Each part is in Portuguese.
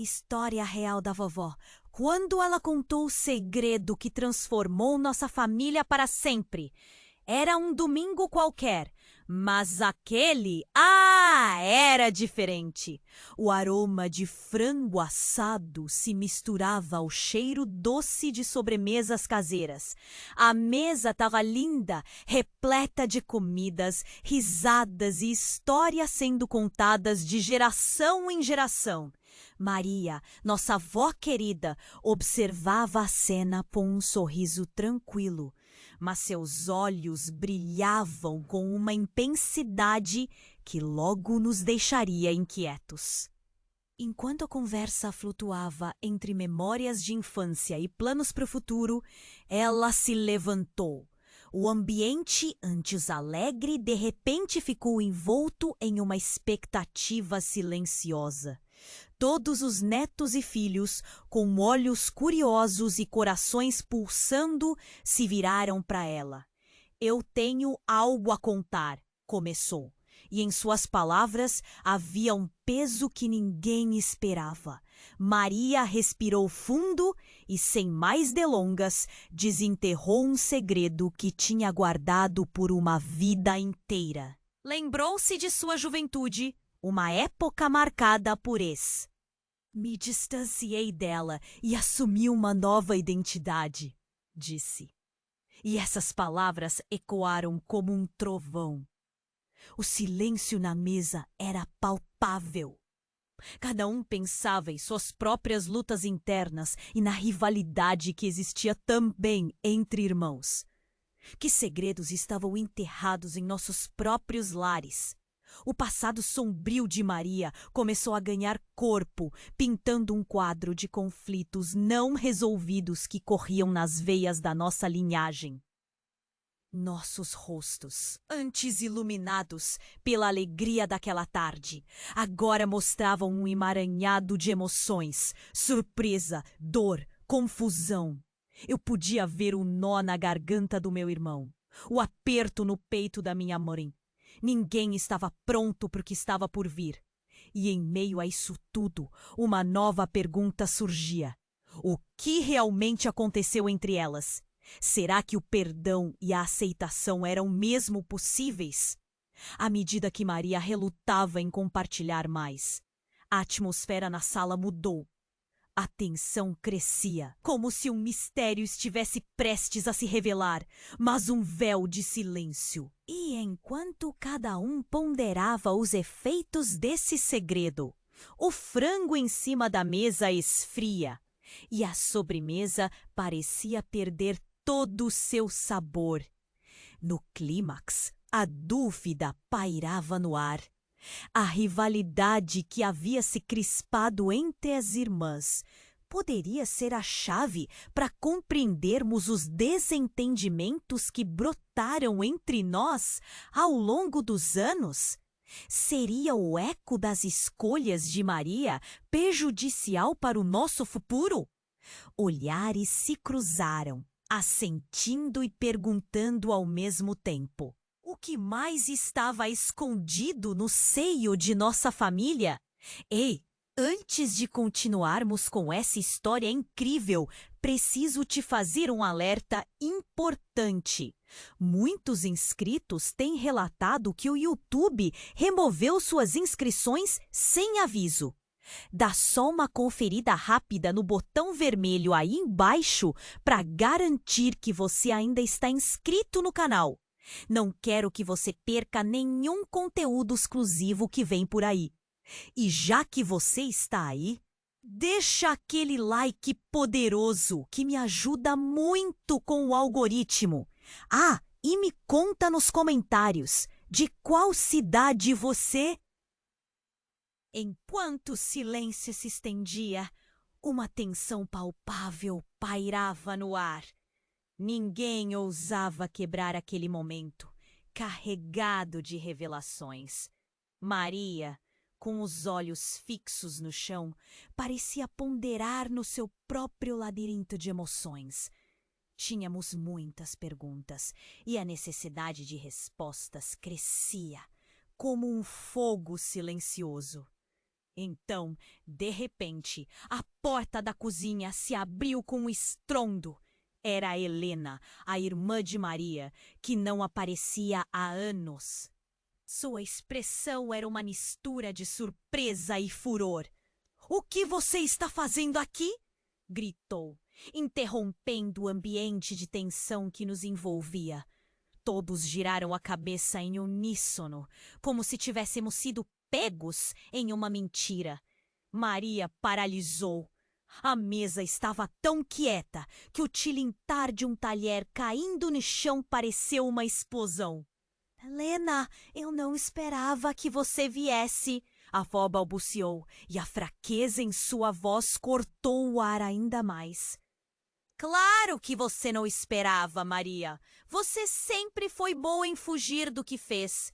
História real da vovó. Quando ela contou o segredo que transformou nossa família para sempre. Era um domingo qualquer, mas era diferente. O aroma de frango assado se misturava ao cheiro doce de sobremesas caseiras. A mesa estava linda, repleta de comidas, risadas e histórias sendo contadas de geração em geração. Maria, nossa avó querida, observava a cena com um sorriso tranquilo, mas seus olhos brilhavam com uma intensidade que logo nos deixaria inquietos. Enquanto a conversa flutuava entre memórias de infância e planos para o futuro, ela se levantou. O ambiente, antes alegre, de repente ficou envolto em uma expectativa silenciosa. Todos os netos e filhos, com olhos curiosos e corações pulsando, se viraram para ela. Eu tenho algo a contar, começou. E em suas palavras havia um peso que ninguém esperava. Maria respirou fundo e, sem mais delongas, desenterrou um segredo que tinha guardado por uma vida inteira. Lembrou-se de sua juventude, uma época marcada por ex. Me distanciei dela e assumi uma nova identidade, disse. E essas palavras ecoaram como um trovão. O silêncio na mesa era palpável. Cada um pensava em suas próprias lutas internas e na rivalidade que existia também entre irmãos. Que segredos estavam enterrados em nossos próprios lares? O passado sombrio de Maria começou a ganhar corpo, pintando um quadro de conflitos não resolvidos que corriam nas veias da nossa linhagem. Nossos rostos, antes iluminados pela alegria daquela tarde, agora mostravam um emaranhado de emoções, surpresa, dor, confusão. Eu podia ver o nó na garganta do meu irmão, o aperto no peito da minha mãe. Ninguém estava pronto para o que estava por vir. E em meio a isso tudo, uma nova pergunta surgia. O que realmente aconteceu entre elas? Será que o perdão e a aceitação eram mesmo possíveis? À medida que Maria relutava em compartilhar mais, a atmosfera na sala mudou. A tensão crescia, como se um mistério estivesse prestes a se revelar, mas um véu de silêncio. E enquanto cada um ponderava os efeitos desse segredo, o frango em cima da mesa esfria e a sobremesa parecia perder todo o seu sabor. No clímax, a dúvida pairava no ar. A rivalidade que havia se crispado entre as irmãs poderia ser a chave para compreendermos os desentendimentos que brotaram entre nós ao longo dos anos? Seria o eco das escolhas de Maria prejudicial para o nosso futuro? Olhares se cruzaram, assentindo e perguntando ao mesmo tempo. O que mais estava escondido no seio de nossa família? Ei, antes de continuarmos com essa história incrível, preciso te fazer um alerta importante. Muitos inscritos têm relatado que o YouTube removeu suas inscrições sem aviso. Dá só uma conferida rápida no botão vermelho aí embaixo para garantir que você ainda está inscrito no canal. Não quero que você perca nenhum conteúdo exclusivo que vem por aí. E já que você está aí, deixa aquele like poderoso que me ajuda muito com o algoritmo. Ah, e me conta nos comentários de qual cidade você... Enquanto o silêncio se estendia, uma tensão palpável pairava no ar. Ninguém ousava quebrar aquele momento, carregado de revelações. Maria, com os olhos fixos no chão, parecia ponderar no seu próprio labirinto de emoções. Tínhamos muitas perguntas e a necessidade de respostas crescia, como um fogo silencioso. Então, de repente, a porta da cozinha se abriu com um estrondo. Era Helena, a irmã de Maria, que não aparecia há anos. Sua expressão era uma mistura de surpresa e furor. "O que você está fazendo aqui?" gritou, interrompendo o ambiente de tensão que nos envolvia. Todos giraram a cabeça em uníssono, como se tivéssemos sido pegos em uma mentira. Maria paralisou. A mesa estava tão quieta que o tilintar de um talher caindo no chão pareceu uma explosão. "Helena, eu não esperava que você viesse", a avó balbuciou, e a fraqueza em sua voz cortou o ar ainda mais. "Claro que você não esperava, Maria. Você sempre foi boa em fugir do que fez",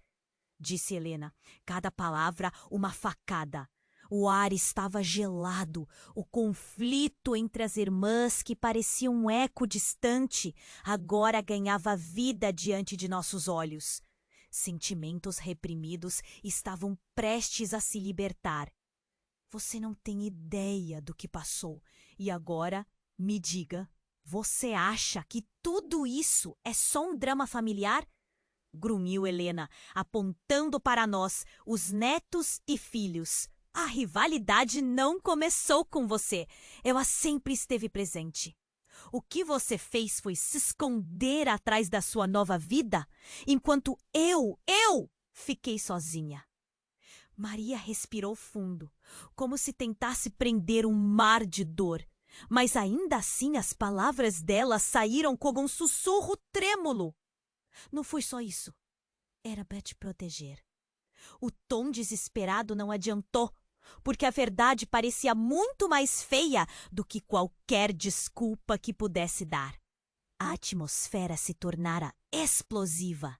disse Helena, cada palavra uma facada. O ar estava gelado, o conflito entre as irmãs, que parecia um eco distante, agora ganhava vida diante de nossos olhos. Sentimentos reprimidos estavam prestes a se libertar. "Você não tem ideia do que passou. E agora, me diga, você acha que tudo isso é só um drama familiar?" Grunhiu Helena, apontando para nós, os netos e filhos. "A rivalidade não começou com você. Ela sempre esteve presente. O que você fez foi se esconder atrás da sua nova vida, enquanto eu fiquei sozinha." Maria respirou fundo, como se tentasse prender um mar de dor. Mas ainda assim as palavras dela saíram como um sussurro trêmulo. "Não foi só isso. Era para te proteger." O tom desesperado não adiantou, porque a verdade parecia muito mais feia do que qualquer desculpa que pudesse dar. A atmosfera se tornara explosiva.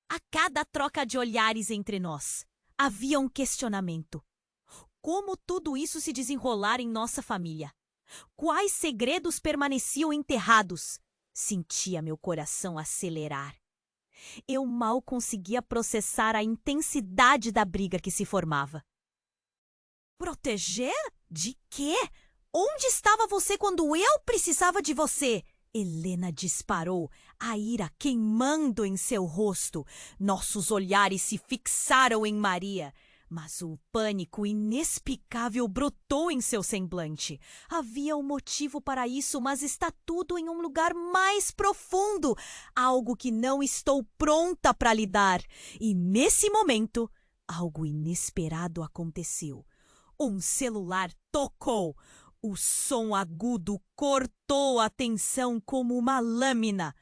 A cada troca de olhares entre nós, havia um questionamento. Como tudo isso se desenrolara em nossa família? Quais segredos permaneciam enterrados? Sentia meu coração acelerar. Eu mal conseguia processar a intensidade da briga que se formava. "Proteger? De quê? Onde estava você quando eu precisava de você?" Helena disparou, a ira queimando em seu rosto. Nossos olhares se fixaram em Maria, mas o pânico inexplicável brotou em seu semblante. Havia um motivo para isso, mas está tudo em um lugar mais profundo, algo que não estou pronta para lidar. E nesse momento, algo inesperado aconteceu. Um celular tocou. O som agudo cortou a tensão como uma lâmina.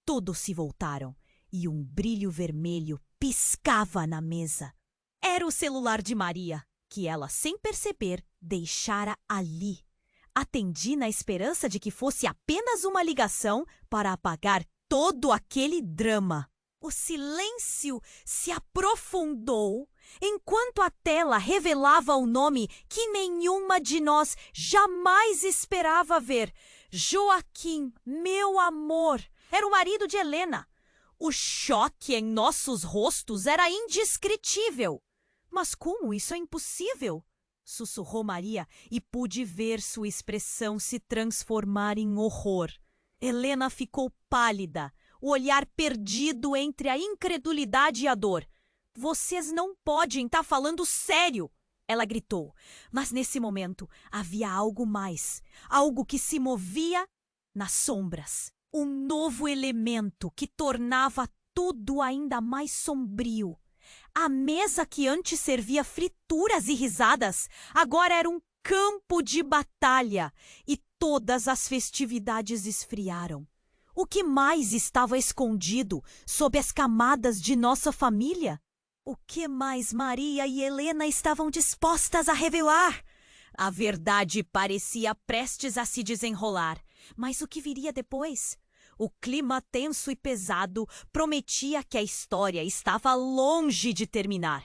Todos se voltaram e um brilho vermelho piscava na mesa. Era o celular de Maria, que ela, sem perceber, deixara ali. Atendi na esperança de que fosse apenas uma ligação para apagar todo aquele drama. O silêncio se aprofundou enquanto a tela revelava o nome que nenhuma de nós jamais esperava ver. Joaquim, meu amor, era o marido de Helena. O choque em nossos rostos era indescritível. "Mas como isso é impossível?" sussurrou Maria, e pude ver sua expressão se transformar em horror. Helena ficou pálida, o olhar perdido entre a incredulidade e a dor. "Vocês não podem estar falando sério!" ela gritou. Mas nesse momento havia algo mais, algo que se movia nas sombras. Um novo elemento que tornava tudo ainda mais sombrio. A mesa que antes servia frituras e risadas, agora era um campo de batalha, e todas as festividades esfriaram. O que mais estava escondido sob as camadas de nossa família? O que mais Maria e Helena estavam dispostas a revelar? A verdade parecia prestes a se desenrolar, mas o que viria depois? O clima tenso e pesado prometia que a história estava longe de terminar.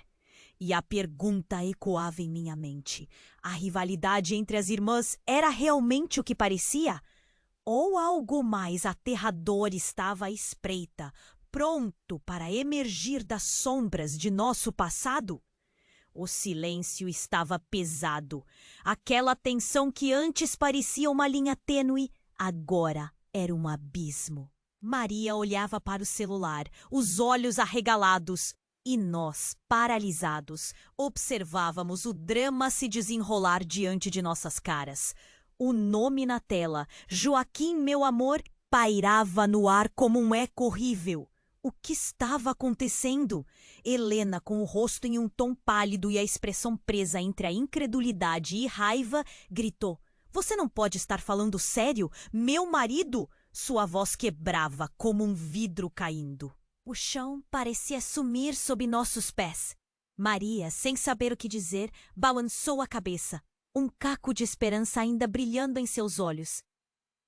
E a pergunta ecoava em minha mente. A rivalidade entre as irmãs era realmente o que parecia? Ou algo mais aterrador estava à espreita, pronto para emergir das sombras de nosso passado? O silêncio estava pesado. Aquela tensão que antes parecia uma linha tênue, agora era um abismo. Maria olhava para o celular, os olhos arregalados, e nós, paralisados, observávamos o drama se desenrolar diante de nossas caras. O nome na tela, Joaquim, meu amor, pairava no ar como um eco horrível. O que estava acontecendo? Helena, com o rosto em um tom pálido e a expressão presa entre a incredulidade e raiva, gritou: "Você não pode estar falando sério? Meu marido?" Sua voz quebrava como um vidro caindo. O chão parecia sumir sob nossos pés. Maria, sem saber o que dizer, balançou a cabeça, um caco de esperança ainda brilhando em seus olhos.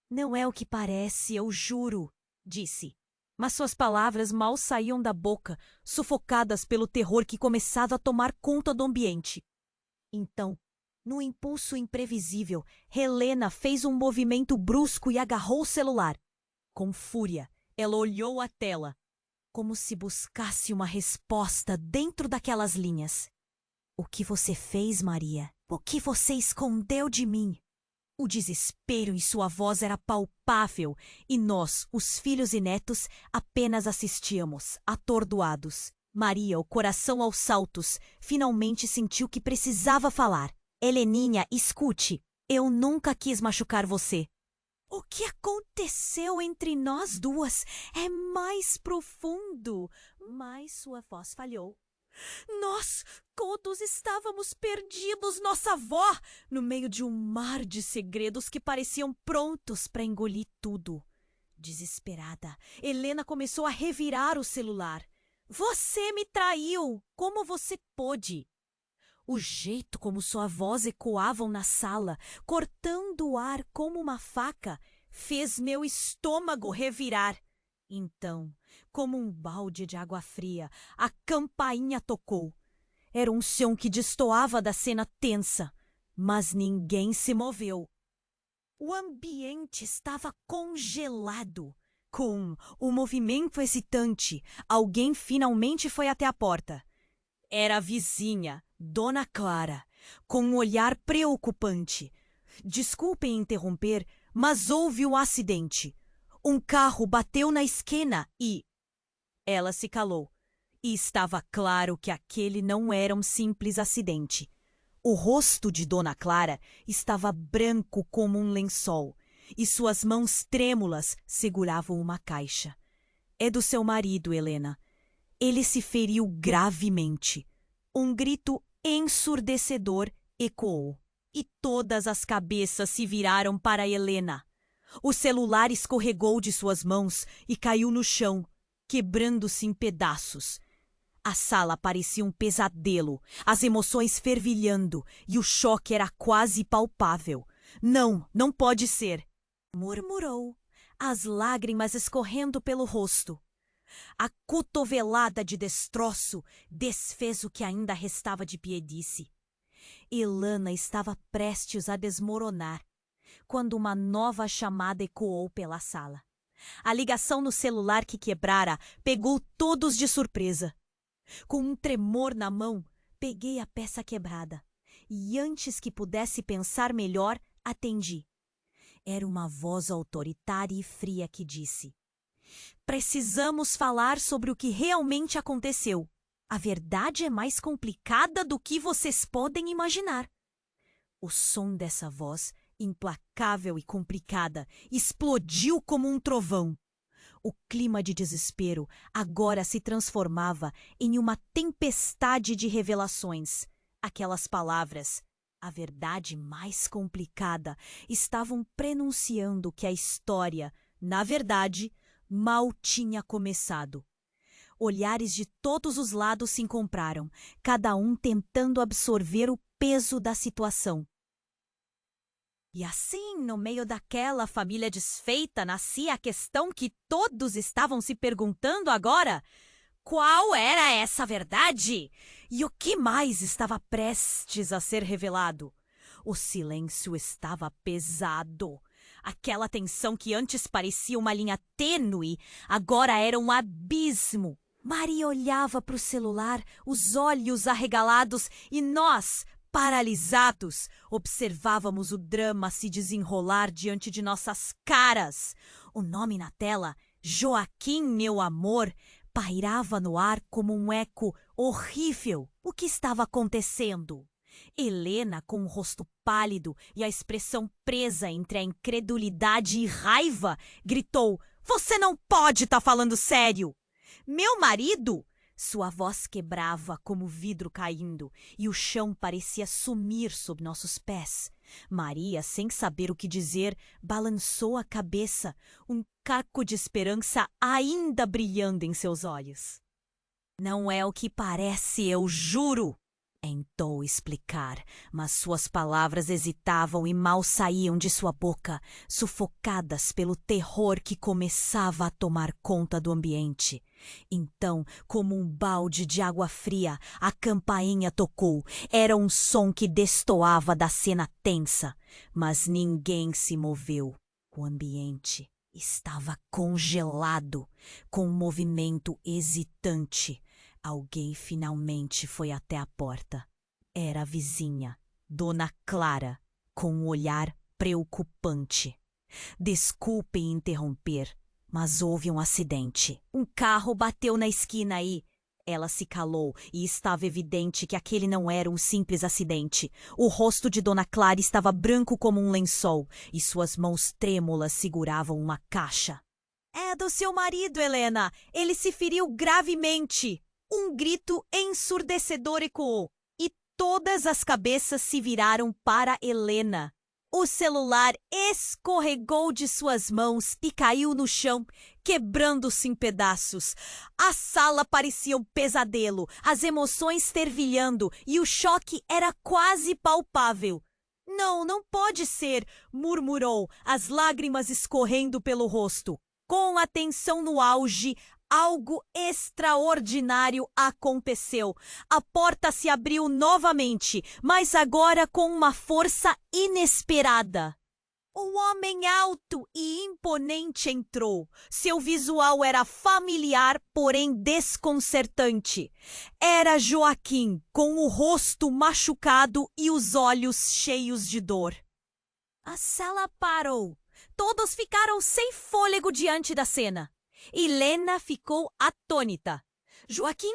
"Não é o que parece, eu juro", disse. Mas suas palavras mal saíam da boca, sufocadas pelo terror que começava a tomar conta do ambiente. Então, no impulso imprevisível, Helena fez um movimento brusco e agarrou o celular. Com fúria, ela olhou a tela, como se buscasse uma resposta dentro daquelas linhas. "O que você fez, Maria? O que você escondeu de mim?" O desespero em sua voz era palpável e nós, os filhos e netos, apenas assistíamos, atordoados. Maria, o coração aos saltos, finalmente sentiu que precisava falar. "Heleninha, escute. Eu nunca quis machucar você. O que aconteceu entre nós duas é mais profundo." Mas sua voz falhou. "Nós todos estávamos perdidos, nossa avó, no meio de um mar de segredos que pareciam prontos para engolir tudo." Desesperada, Helena começou a revirar o celular. "Você me traiu! Como você pôde?" O jeito como sua voz ecoavam na sala, cortando o ar como uma faca, fez meu estômago revirar. Então, como um balde de água fria, a campainha tocou. Era um som que destoava da cena tensa, mas ninguém se moveu. O ambiente estava congelado. Com um movimento excitante, alguém finalmente foi até a porta. Era a vizinha, Dona Clara, com um olhar preocupante. "Desculpem interromper, mas houve um acidente. Um carro bateu na esquina e..." Ela se calou, e estava claro que aquele não era um simples acidente. O rosto de Dona Clara estava branco como um lençol, e suas mãos trêmulas seguravam uma caixa. "É do seu marido, Helena. Ele se feriu gravemente." Um grito ensurdecedor ecoou, e todas as cabeças se viraram para Helena. O celular escorregou de suas mãos e caiu no chão, quebrando-se em pedaços. A sala parecia um pesadelo, as emoções fervilhando, e o choque era quase palpável. "Não, não pode ser!" murmurou, as lágrimas escorrendo pelo rosto. A cotovelada de destroço desfez o que ainda restava de piedice. Helena estava prestes a desmoronar, quando uma nova chamada ecoou pela sala. A ligação no celular que quebrara pegou todos de surpresa. Com um tremor na mão, peguei a peça quebrada e, antes que pudesse pensar melhor, atendi. Era uma voz autoritária e fria que disse: "Precisamos falar sobre o que realmente aconteceu. A verdade é mais complicada do que vocês podem imaginar." O som dessa voz, implacável e complicada, explodiu como um trovão. O clima de desespero agora se transformava em uma tempestade de revelações. Aquelas palavras, a verdade mais complicada, estavam prenunciando que a história, na verdade, mal tinha começado. Olhares de todos os lados se encontraram, cada um tentando absorver o peso da situação. E assim, no meio daquela família desfeita, nascia a questão que todos estavam se perguntando agora: qual era essa verdade? E o que mais estava prestes a ser revelado? O silêncio estava pesado. Aquela tensão que antes parecia uma linha tênue, agora era um abismo. Maria olhava para o celular, os olhos arregalados, e nós, paralisados, observávamos o drama se desenrolar diante de nossas caras. O nome na tela, Joaquim, meu amor, pairava no ar como um eco horrível. O que estava acontecendo? Helena, com o rosto pálido e a expressão presa entre a incredulidade e raiva, gritou: "Você não pode estar falando sério!" "Meu marido?" Sua voz quebrava como vidro caindo e o chão parecia sumir sob nossos pés. Maria, sem saber o que dizer, balançou a cabeça, um caco de esperança ainda brilhando em seus olhos. "Não é o que parece, eu juro!" Tentou explicar, mas suas palavras hesitavam e mal saíam de sua boca, sufocadas pelo terror que começava a tomar conta do ambiente. Então, como um balde de água fria, a campainha tocou. Era um som que destoava da cena tensa, mas ninguém se moveu. O ambiente estava congelado, com um movimento hesitante. Alguém finalmente foi até a porta. Era a vizinha, Dona Clara, com um olhar preocupante. "Desculpe interromper, mas houve um acidente. Um carro bateu na esquina e..." Ela se calou e estava evidente que aquele não era um simples acidente. O rosto de Dona Clara estava branco como um lençol e suas mãos trêmulas seguravam uma caixa. "É do seu marido, Helena. Ele se feriu gravemente." Um grito ensurdecedor ecoou, e todas as cabeças se viraram para Helena. O celular escorregou de suas mãos e caiu no chão, quebrando-se em pedaços. A sala parecia um pesadelo, as emoções fervilhando, e o choque era quase palpável. "Não, não pode ser", murmurou, as lágrimas escorrendo pelo rosto. Com a tensão no auge, algo extraordinário aconteceu. A porta se abriu novamente, mas agora com uma força inesperada. Um homem alto e imponente entrou. Seu visual era familiar, porém desconcertante. Era Joaquim, com o rosto machucado e os olhos cheios de dor. A sala parou. Todos ficaram sem fôlego diante da cena. Helena ficou atônita. "Joaquim,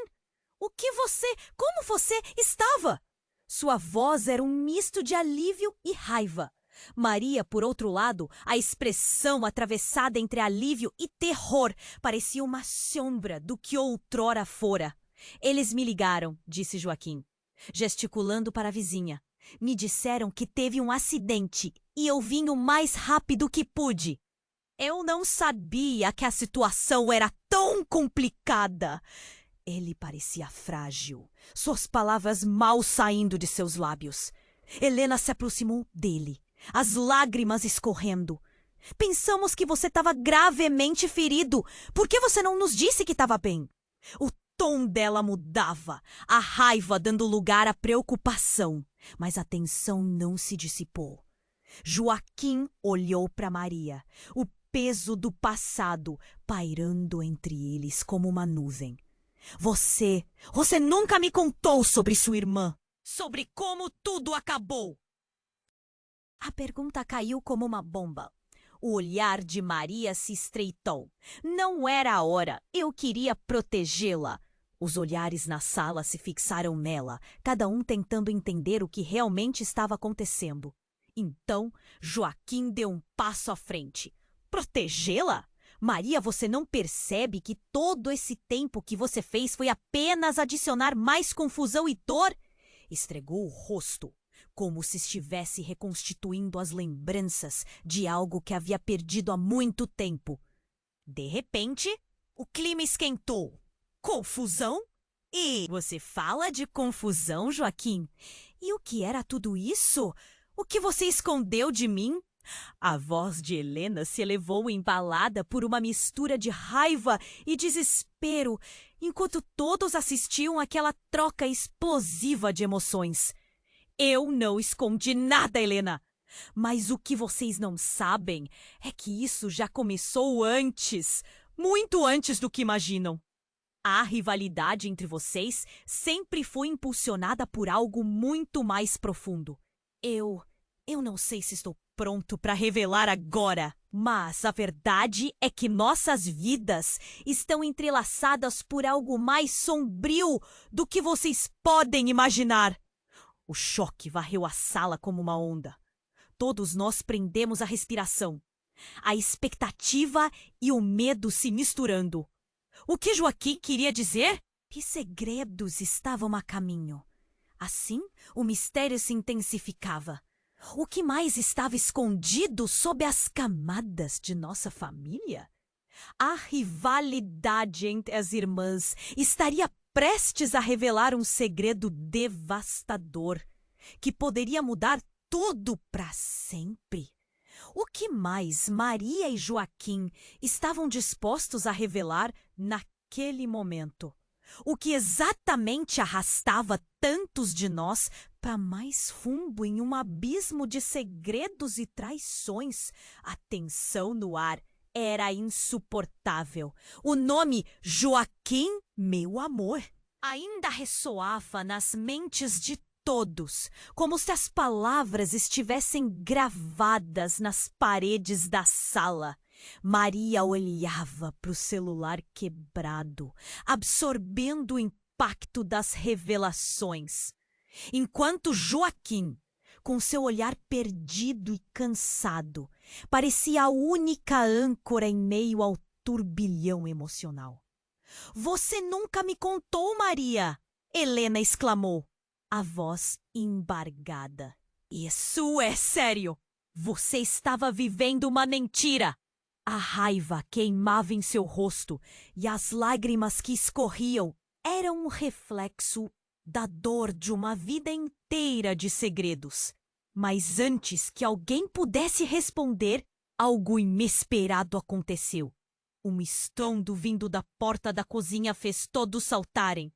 como você estava?" Sua voz era um misto de alívio e raiva. Maria, por outro lado, a expressão atravessada entre alívio e terror parecia uma sombra do que outrora fora. "Eles me ligaram", disse Joaquim, gesticulando para a vizinha. "Me disseram que teve um acidente e eu vim o mais rápido que pude." Eu não sabia que a situação era tão complicada. Ele parecia frágil, suas palavras mal saindo de seus lábios. Helena se aproximou dele, as lágrimas escorrendo. "Pensamos que você estava gravemente ferido. Por que você não nos disse que estava bem?" O tom dela mudava, a raiva dando lugar à preocupação, mas a tensão não se dissipou. Joaquim olhou para Maria, o peso do passado pairando entre eles como uma nuvem. Você nunca me contou sobre sua irmã, sobre como tudo acabou." A pergunta caiu como uma bomba. O olhar de Maria se estreitou. Não era a hora, eu queria protegê-la. Os olhares na sala se fixaram nela, cada um tentando entender o que realmente estava acontecendo. Então, Joaquim deu um passo à frente. "Protegê-la? Maria, você não percebe que todo esse tempo que você fez foi apenas adicionar mais confusão e dor?" Estregou o rosto, como se estivesse reconstituindo as lembranças de algo que havia perdido há muito tempo. De repente, o clima esquentou. "Confusão? E você fala de confusão, Joaquim? E o que era tudo isso? O que você escondeu de mim?" A voz de Helena se elevou embalada por uma mistura de raiva e desespero, enquanto todos assistiam àquela troca explosiva de emoções. "Eu não escondi nada, Helena. Mas o que vocês não sabem é que isso já começou antes, muito antes do que imaginam." A rivalidade entre vocês sempre foi impulsionada por algo muito mais profundo. Eu não sei se estou pronto para revelar agora, mas a verdade é que nossas vidas estão entrelaçadas por algo mais sombrio do que vocês podem imaginar. O choque varreu a sala como uma onda. Todos nós prendemos a respiração, a expectativa e o medo se misturando. O que Joaquim queria dizer? Que segredos estavam a caminho. Assim, o mistério se intensificava. O que mais estava escondido sob as camadas de nossa família? A rivalidade entre as irmãs estaria prestes a revelar um segredo devastador que poderia mudar tudo para sempre. O que mais Maria e Joaquim estavam dispostos a revelar naquele momento? O que exatamente arrastava tantos de nós para mais fundo em um abismo de segredos e traições? A tensão no ar era insuportável. O nome Joaquim, meu amor, ainda ressoava nas mentes de todos, como se as palavras estivessem gravadas nas paredes da sala. Maria olhava para o celular quebrado, absorvendo o impacto das revelações, enquanto Joaquim, com seu olhar perdido e cansado, parecia a única âncora em meio ao turbilhão emocional. "Você nunca me contou, Maria!" Helena exclamou, a voz embargada. "Isso é sério! Você estava vivendo uma mentira!" A raiva queimava em seu rosto e as lágrimas que escorriam eram um reflexo da dor de uma vida inteira de segredos. Mas antes que alguém pudesse responder, algo inesperado aconteceu. Um estrondo vindo da porta da cozinha fez todos saltarem.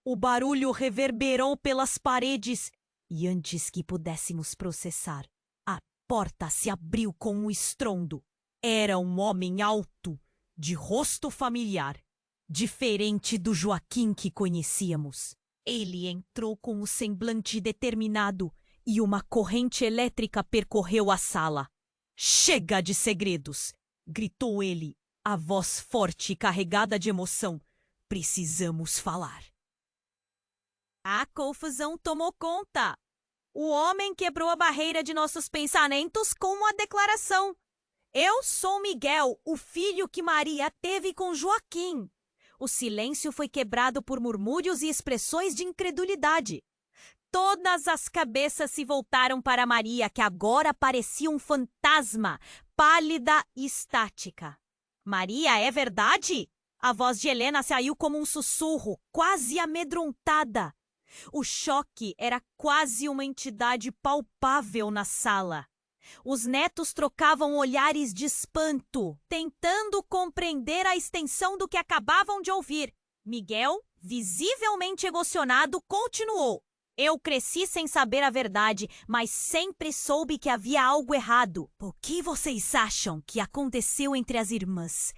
O barulho reverberou pelas paredes e antes que pudéssemos processar, a porta se abriu com um estrondo. Era um homem alto, de rosto familiar, diferente do Joaquim que conhecíamos. Ele entrou com um semblante determinado e uma corrente elétrica percorreu a sala. "Chega de segredos!" gritou ele, a voz forte e carregada de emoção. "Precisamos falar." A confusão tomou conta. O homem quebrou a barreira de nossos pensamentos com uma declaração. "Eu sou Miguel, o filho que Maria teve com Joaquim." O silêncio foi quebrado por murmúrios e expressões de incredulidade. Todas as cabeças se voltaram para Maria, que agora parecia um fantasma, pálida e estática. "Maria, é verdade?" A voz de Helena saiu como um sussurro, quase amedrontada. O choque era quase uma entidade palpável na sala. Os netos trocavam olhares de espanto, tentando compreender a extensão do que acabavam de ouvir. Miguel, visivelmente emocionado, continuou. "Eu cresci sem saber a verdade, mas sempre soube que havia algo errado." "O que vocês acham que aconteceu entre as irmãs?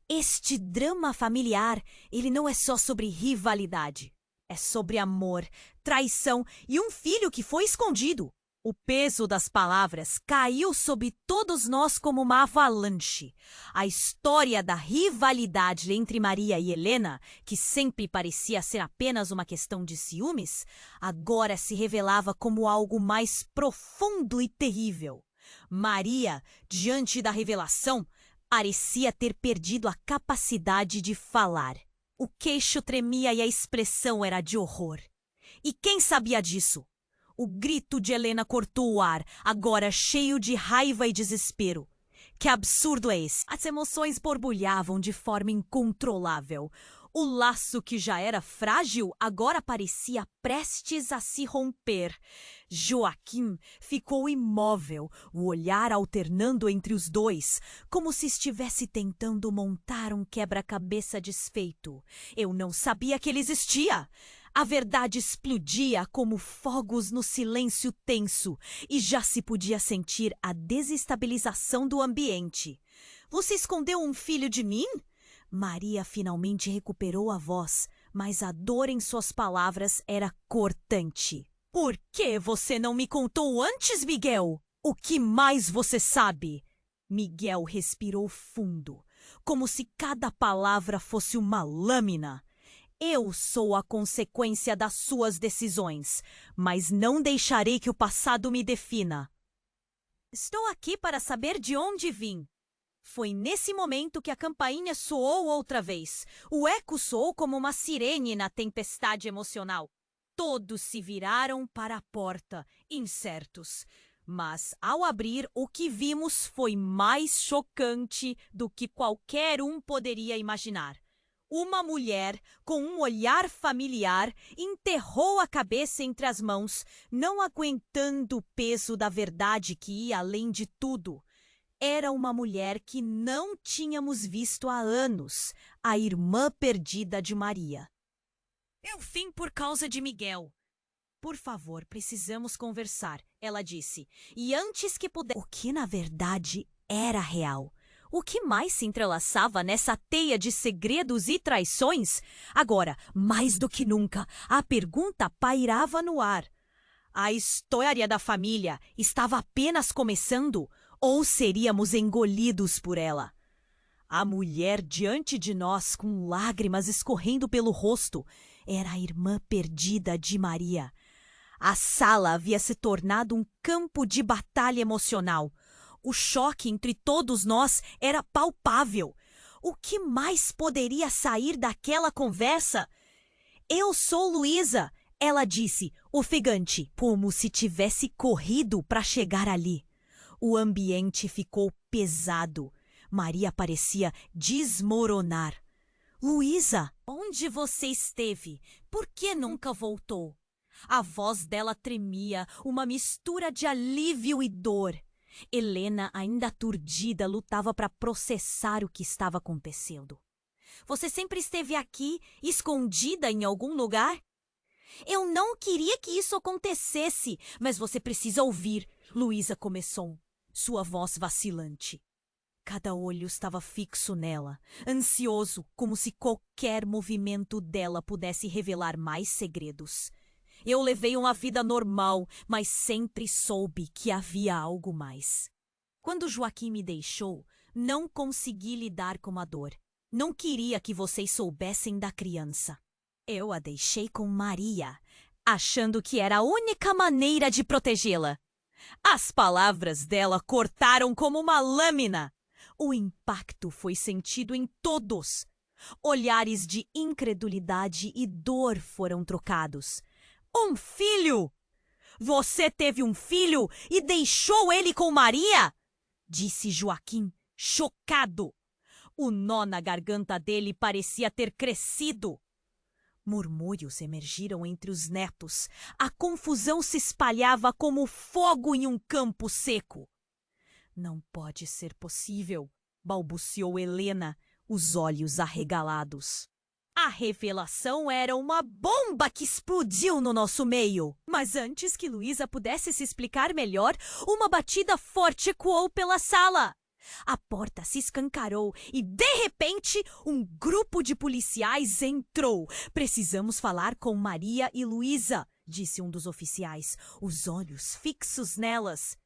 Este drama familiar, ele não é só sobre rivalidade. É sobre amor, traição e um filho que foi escondido." O peso das palavras caiu sobre todos nós como uma avalanche. A história da rivalidade entre Maria e Helena, que sempre parecia ser apenas uma questão de ciúmes, agora se revelava como algo mais profundo e terrível. Maria, diante da revelação, parecia ter perdido a capacidade de falar. O queixo tremia e a expressão era de horror. E quem sabia disso? O grito de Helena cortou o ar, agora cheio de raiva e desespero. Que absurdo é esse? As emoções borbulhavam de forma incontrolável. O laço que já era frágil agora parecia prestes a se romper. Joaquim ficou imóvel, o olhar alternando entre os dois, como se estivesse tentando montar um quebra-cabeça desfeito. Eu não sabia que ele existia. A verdade explodia como fogos no silêncio tenso e já se podia sentir a desestabilização do ambiente. "Você escondeu um filho de mim?" Maria finalmente recuperou a voz, mas a dor em suas palavras era cortante. Por que você não me contou antes, Miguel? O que mais você sabe? Miguel respirou fundo, como se cada palavra fosse uma lâmina. Eu sou a consequência das suas decisões, mas não deixarei que o passado me defina. Estou aqui para saber de onde vim. Foi nesse momento que a campainha soou outra vez. O eco soou como uma sirene na tempestade emocional. Todos se viraram para a porta, incertos. Mas, ao abrir, o que vimos foi mais chocante do que qualquer um poderia imaginar. Uma mulher, com um olhar familiar, enterrou a cabeça entre as mãos, não aguentando o peso da verdade que ia além de tudo. Era uma mulher que não tínhamos visto há anos, a irmã perdida de Maria. Eu vim por causa de Miguel. Por favor, precisamos conversar, ela disse. E antes que pudesse... O que na verdade era real? O que mais se entrelaçava nessa teia de segredos e traições? Agora, mais do que nunca, a pergunta pairava no ar. A história da família estava apenas começando ou seríamos engolidos por ela? A mulher diante de nós, com lágrimas escorrendo pelo rosto, era a irmã perdida de Maria. A sala havia se tornado um campo de batalha emocional. O choque entre todos nós era palpável. O que mais poderia sair daquela conversa? Eu sou Luísa, ela disse, ofegante, como se tivesse corrido para chegar ali. O ambiente ficou pesado. Maria parecia desmoronar. Luísa, onde você esteve? Por que nunca voltou? A voz dela tremia, uma mistura de alívio e dor. Helena, ainda aturdida, lutava para processar o que estava acontecendo. Você sempre esteve aqui, escondida em algum lugar? Eu não queria que isso acontecesse, mas você precisa ouvir, Luísa começou, sua voz vacilante. Cada olho estava fixo nela, ansioso, como se qualquer movimento dela pudesse revelar mais segredos. Eu levei uma vida normal, mas sempre soube que havia algo mais. Quando Joaquim me deixou, não consegui lidar com a dor. Não queria que vocês soubessem da criança. Eu a deixei com Maria, achando que era a única maneira de protegê-la. As palavras dela cortaram como uma lâmina. O impacto foi sentido em todos. Olhares de incredulidade e dor foram trocados. Um filho! Você teve um filho e deixou ele com Maria? Disse Joaquim, chocado. O nó na garganta dele parecia ter crescido. Murmúrios emergiram entre os netos. A confusão se espalhava como fogo em um campo seco. Não pode ser possível, balbuciou Helena, os olhos arregalados. A revelação era uma bomba que explodiu no nosso meio. Mas antes que Luísa pudesse se explicar melhor, uma batida forte ecoou pela sala. A porta se escancarou e, de repente, um grupo de policiais entrou. Precisamos falar com Maria e Luísa, disse um dos oficiais, os olhos fixos nelas.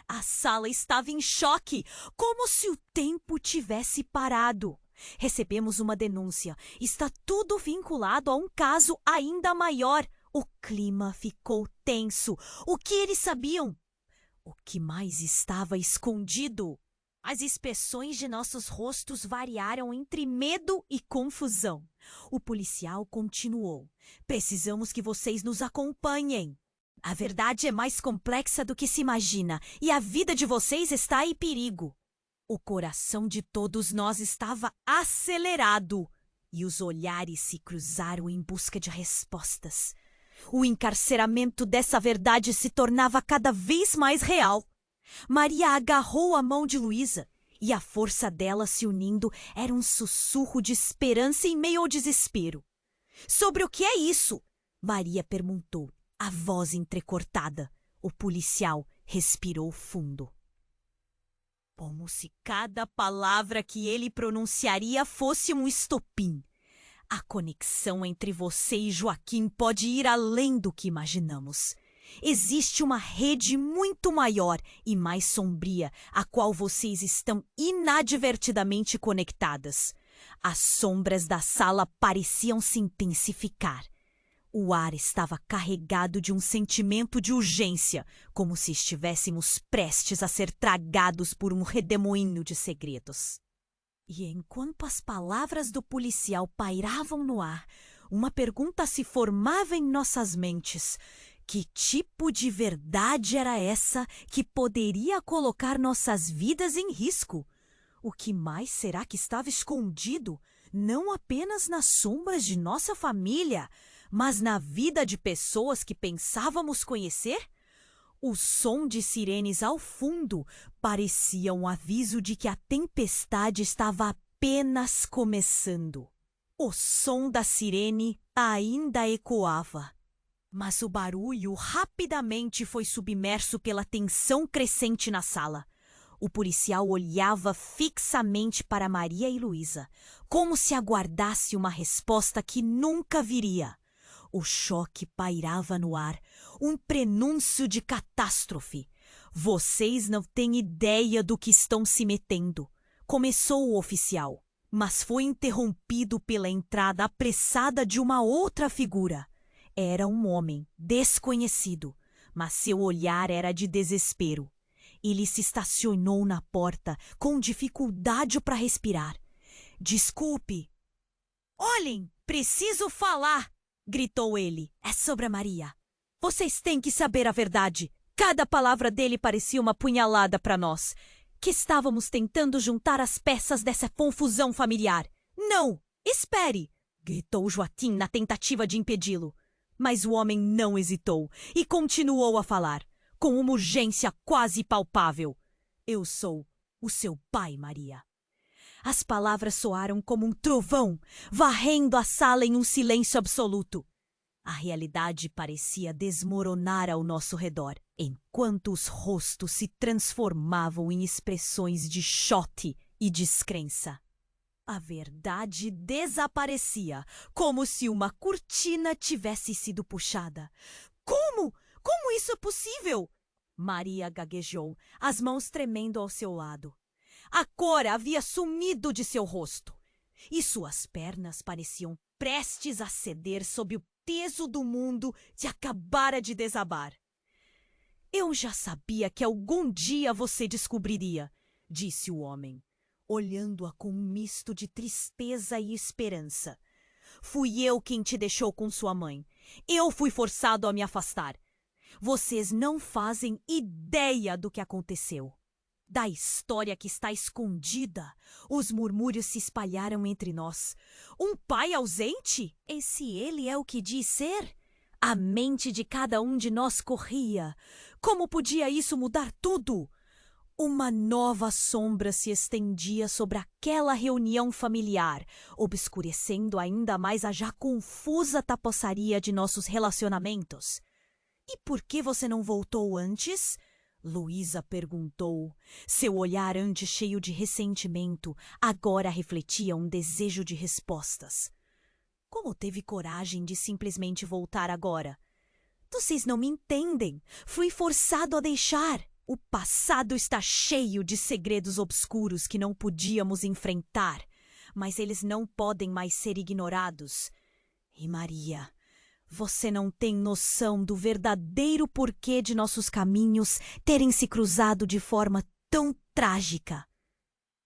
A sala estava em choque, como se o tempo tivesse parado. Recebemos uma denúncia. Está tudo vinculado a um caso ainda maior. O clima ficou tenso. O que eles sabiam? O que mais estava escondido? As expressões de nossos rostos variaram entre medo e confusão. O policial continuou. Precisamos que vocês nos acompanhem. A verdade é mais complexa do que se imagina e a vida de vocês está em perigo. O coração de todos nós estava acelerado e os olhares se cruzaram em busca de respostas. O encarceramento dessa verdade se tornava cada vez mais real. Maria agarrou a mão de Luísa e a força dela se unindo era um sussurro de esperança em meio ao desespero. Sobre o que é isso? Maria perguntou, a voz entrecortada. O policial respirou fundo. como se cada palavra que ele pronunciaria fosse um estopim. A conexão entre você e Joaquim pode ir além do que imaginamos. Existe uma rede muito maior e mais sombria, a qual vocês estão inadvertidamente conectadas. As sombras da sala pareciam se intensificar. O ar estava carregado de um sentimento de urgência, como se estivéssemos prestes a ser tragados por um redemoinho de segredos. E enquanto as palavras do policial pairavam no ar, uma pergunta se formava em nossas mentes. Que tipo de verdade era essa que poderia colocar nossas vidas em risco? O que mais será que estava escondido, não apenas nas sombras de nossa família, mas na vida de pessoas que pensávamos conhecer? O som de sirenes ao fundo parecia um aviso de que a tempestade estava apenas começando. O som da sirene ainda ecoava, mas o barulho rapidamente foi submerso pela tensão crescente na sala. O policial olhava fixamente para Maria e Luísa, como se aguardasse uma resposta que nunca viria. O choque pairava no ar, um prenúncio de catástrofe. Vocês não têm ideia do que estão se metendo. Começou o oficial, mas foi interrompido pela entrada apressada de uma outra figura. Era um homem desconhecido, mas seu olhar era de desespero. Ele se estacionou na porta com dificuldade para respirar. Desculpe. Olhem, preciso falar! Gritou ele. É sobre a Maria. Vocês têm que saber a verdade. Cada palavra dele parecia uma punhalada para nós, que estávamos tentando juntar as peças dessa confusão familiar. Não! Espere! Gritou Joaquim na tentativa de impedi-lo. Mas o homem não hesitou e continuou a falar, com uma urgência quase palpável. Eu sou o seu pai, Maria. As palavras soaram como um trovão, varrendo a sala em um silêncio absoluto. A realidade parecia desmoronar ao nosso redor, enquanto os rostos se transformavam em expressões de choque e descrença. A verdade desaparecia, como se uma cortina tivesse sido puxada. Como? Como isso é possível? Maria gaguejou, as mãos tremendo ao seu lado. A cor havia sumido de seu rosto, e suas pernas pareciam prestes a ceder sob o peso do mundo que acabara de desabar. Eu já sabia que algum dia você descobriria, disse o homem, olhando-a com um misto de tristeza e esperança. Fui eu quem te deixou com sua mãe. Eu fui forçado a me afastar. Vocês não fazem ideia do que aconteceu. Da história que está escondida, os murmúrios se espalharam entre nós. Um pai ausente? E se ele é o que diz ser? A mente de cada um de nós corria. Como podia isso mudar tudo? Uma nova sombra se estendia sobre aquela reunião familiar, obscurecendo ainda mais a já confusa tapeçaria de nossos relacionamentos. E por que você não voltou antes? Luísa perguntou. Seu olhar, antes cheio de ressentimento, agora refletia um desejo de respostas. Como teve coragem de simplesmente voltar agora? Vocês não me entendem. Fui forçado a deixar. O passado está cheio de segredos obscuros que não podíamos enfrentar, mas eles não podem mais ser ignorados. E Maria, você não tem noção do verdadeiro porquê de nossos caminhos terem se cruzado de forma tão trágica.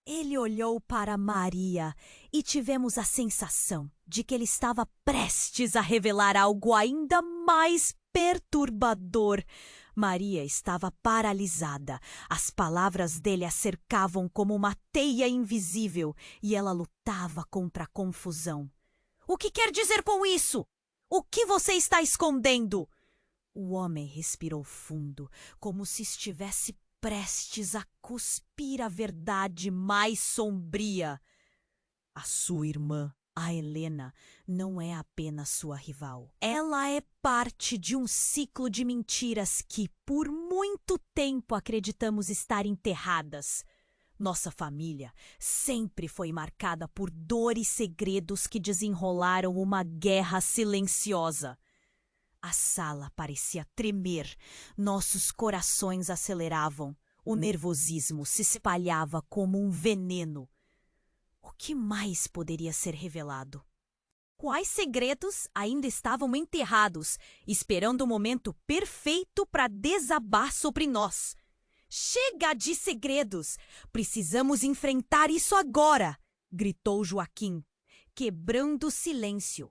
Ele olhou para Maria e tivemos a sensação de que ele estava prestes a revelar algo ainda mais perturbador. Maria estava paralisada. As palavras dele a cercavam como uma teia invisível e ela lutava contra a confusão. O que quer dizer com isso? O que você está escondendo? O homem respirou fundo, como se estivesse prestes a cuspir a verdade mais sombria. A sua irmã, a Helena, não é apenas sua rival. Ela é parte de um ciclo de mentiras que, por muito tempo, acreditamos estar enterradas. Nossa família sempre foi marcada por dor e segredos que desenrolaram uma guerra silenciosa. A sala parecia tremer, nossos corações aceleravam, o nervosismo se espalhava como um veneno. O que mais poderia ser revelado? Quais segredos ainda estavam enterrados, esperando o momento perfeito para desabar sobre nós? Chega de segredos! Precisamos enfrentar isso agora! Gritou Joaquim, quebrando o silêncio.